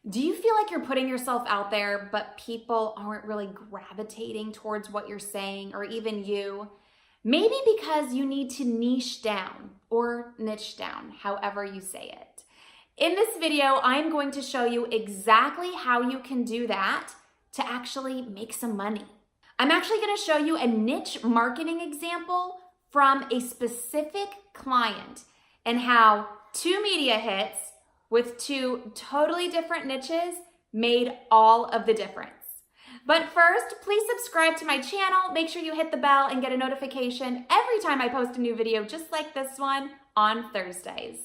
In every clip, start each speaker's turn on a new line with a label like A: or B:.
A: Do you feel like you're putting yourself out there, but people aren't really gravitating towards what you're saying, or even you? Maybe because you need to niche down or niche down, however you say it. In this video, I'm going to show you exactly how you can do that to actually make some money. I'm actually going to show you a niche marketing example from a specific client and how 2 media hits with 2 totally different niches made all of the difference. But first, please subscribe to my channel. Make sure you hit the bell and get a notification every time I post a new video just like this one on Thursdays.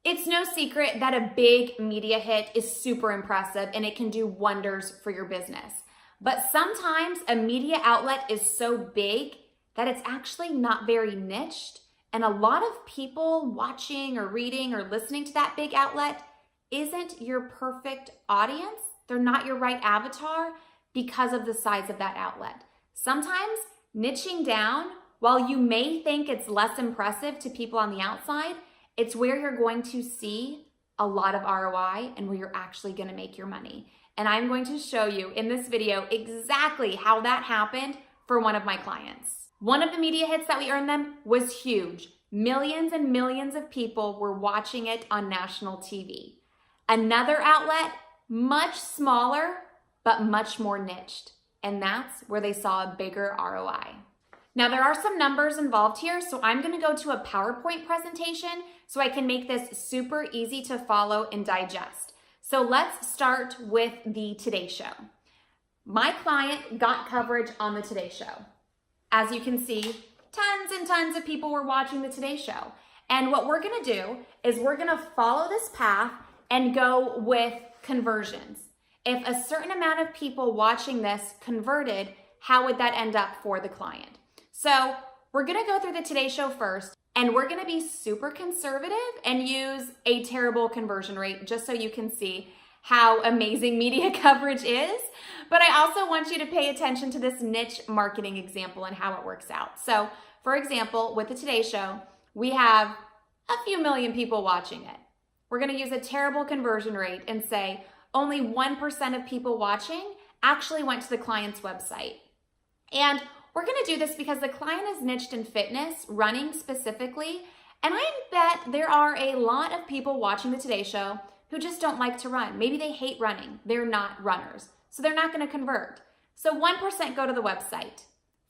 A: It's no secret that a big media hit is super impressive and it can do wonders for your business. But sometimes a media outlet is so big that it's actually not very niched, and a lot of people watching or reading or listening to that big outlet isn't your perfect audience. They're not your right avatar because of the size of that outlet. Sometimes niching down, while you may think it's less impressive to people on the outside, it's where you're going to see a lot of ROI and where you're actually going to make your money. And I'm going to show you in this video exactly how that happened for one of my clients. One of the media hits that we earned them was huge. Millions and millions of people were watching it on national TV. Another outlet, much smaller, but much more niched. And that's where they saw a bigger ROI. Now there are some numbers involved here, so I'm gonna go to a PowerPoint presentation so I can make this super easy to follow and digest. So let's start with the Today Show. My client got coverage on the Today Show. As you can see, tons and tons of people were watching the Today Show. And what we're gonna do is we're gonna follow this path and go with conversions. If a certain amount of people watching this converted, how would that end up for the client? So we're gonna go through the Today Show first, and we're gonna be super conservative and use a terrible conversion rate just so you can see how amazing media coverage is. But I also want you to pay attention to this niche marketing example and how it works out. So for example, with the Today Show, we have a few million people watching it. We're gonna use a terrible conversion rate and say only 1% of people watching actually went to the client's website. And we're gonna do this because the client is niched in fitness, running specifically, and I bet there are a lot of people watching the Today Show who just don't like to run. Maybe they hate running. They're not runners. So they're not gonna convert. So 1% go to the website.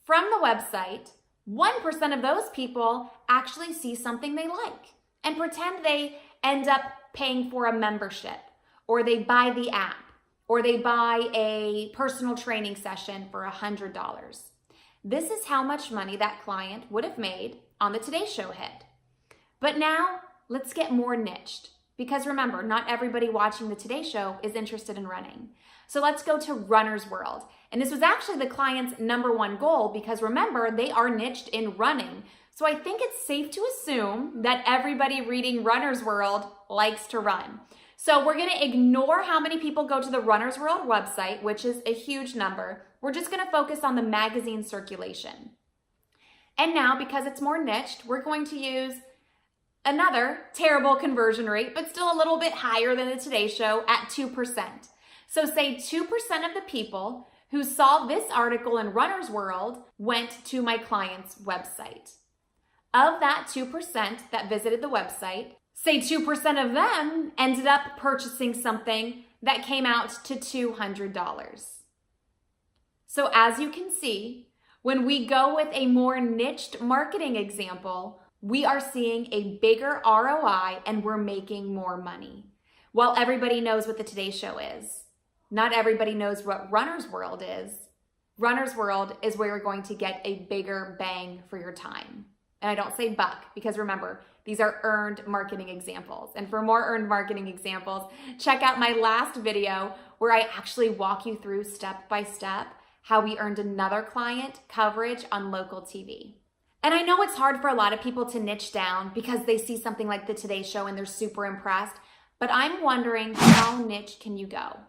A: From the website, 1% of those people actually see something they like and pretend they end up paying for a membership, or they buy the app, or they buy a personal training session for $100. This is how much money that client would have made on the Today Show hit. But now let's get more niched. Because remember, not everybody watching the Today Show is interested in running. So let's go to Runner's World. And this was actually the client's #1 goal because remember, they are niched in running. So I think it's safe to assume that everybody reading Runner's World likes to run. So we're gonna ignore how many people go to the Runner's World website, which is a huge number. We're just gonna focus on the magazine circulation. And now, because it's more niched, we're going to use another terrible conversion rate, but still a little bit higher than the Today Show at 2%. So say 2% of the people who saw this article in Runner's World went to my client's website. Of that 2% that visited the website, say 2% of them ended up purchasing something that came out to $200. So as you can see, when we go with a more niched marketing example, we are seeing a bigger ROI and we're making more money. While everybody knows what the Today Show is, not everybody knows what Runner's World is. Runner's World is where you're going to get a bigger bang for your time. And I don't say buck because remember, these are earned marketing examples. And for more earned marketing examples, check out my last video where I actually walk you through step by step how we earned another client coverage on local TV. And I know it's hard for a lot of people to niche down because they see something like the Today Show and they're super impressed, but I'm wondering how niche can you go?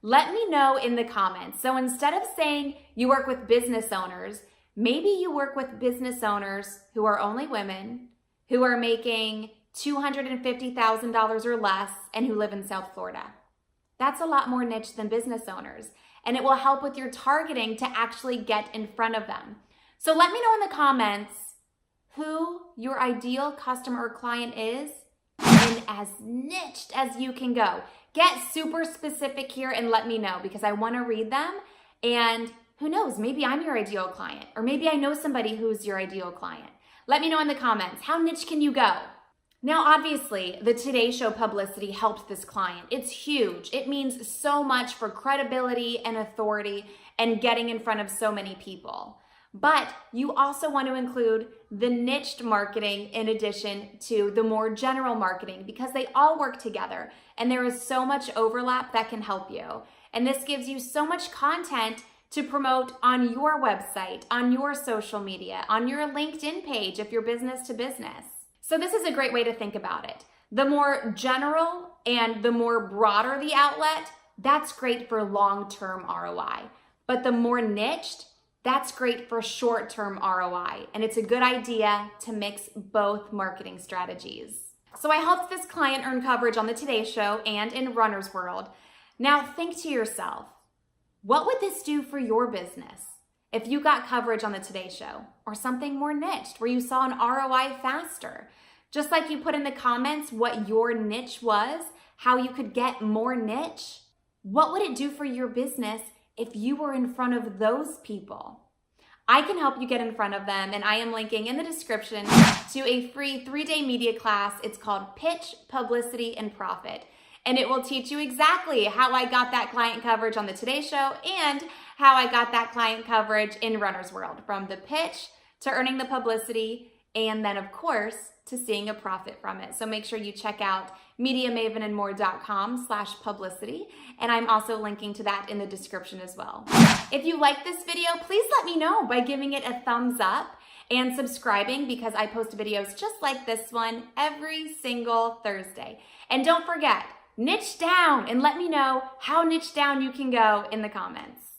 A: Let me know in the comments. So instead of saying you work with business owners, Maybe you work with business owners who are only women, who are making $250,000 or less, and who live in South Florida. That's a lot more niche than business owners, and it will help with your targeting to actually get in front of them. So let me know in the comments who your ideal customer or client is, and as niched as you can go. Get super specific here and let me know, because I want to read them, and who knows, maybe I'm your ideal client, or maybe I know somebody who's your ideal client. Let me know in the comments, how niche can you go? Now, obviously, the Today Show publicity helped this client. It's huge. It means so much for credibility and authority and getting in front of so many people. But you also want to include the niched marketing in addition to the more general marketing, because they all work together and there is so much overlap that can help you. And this gives you so much content to promote on your website, on your social media, on your LinkedIn page if you're business to business. So this is a great way to think about it. The more general and the more broader the outlet, that's great for long-term ROI. But the more niched, that's great for short-term ROI. And it's a good idea to mix both marketing strategies. So I helped this client earn coverage on the Today Show and in Runner's World. Now think to yourself, what would this do for your business if you got coverage on the Today Show, or something more niched where you saw an ROI faster? Just like you put in the comments what your niche was, how you could get more niche, what would it do for your business if you were in front of those people? I can help you get in front of them, and I am linking in the description to a free 3-day media class. It's called Pitch, Publicity, and Profit. And it will teach you exactly how I got that client coverage on the Today Show and how I got that client coverage in Runner's World, from the pitch to earning the publicity, and then of course to seeing a profit from it. So make sure you check out MediaMavenandMore.com/publicity, and I'm also linking to that in the description as well. If you like this video, please let me know by giving it a thumbs up and subscribing, because I post videos just like this one every single Thursday. And don't forget, niche down, and let me know how niche down you can go in the comments.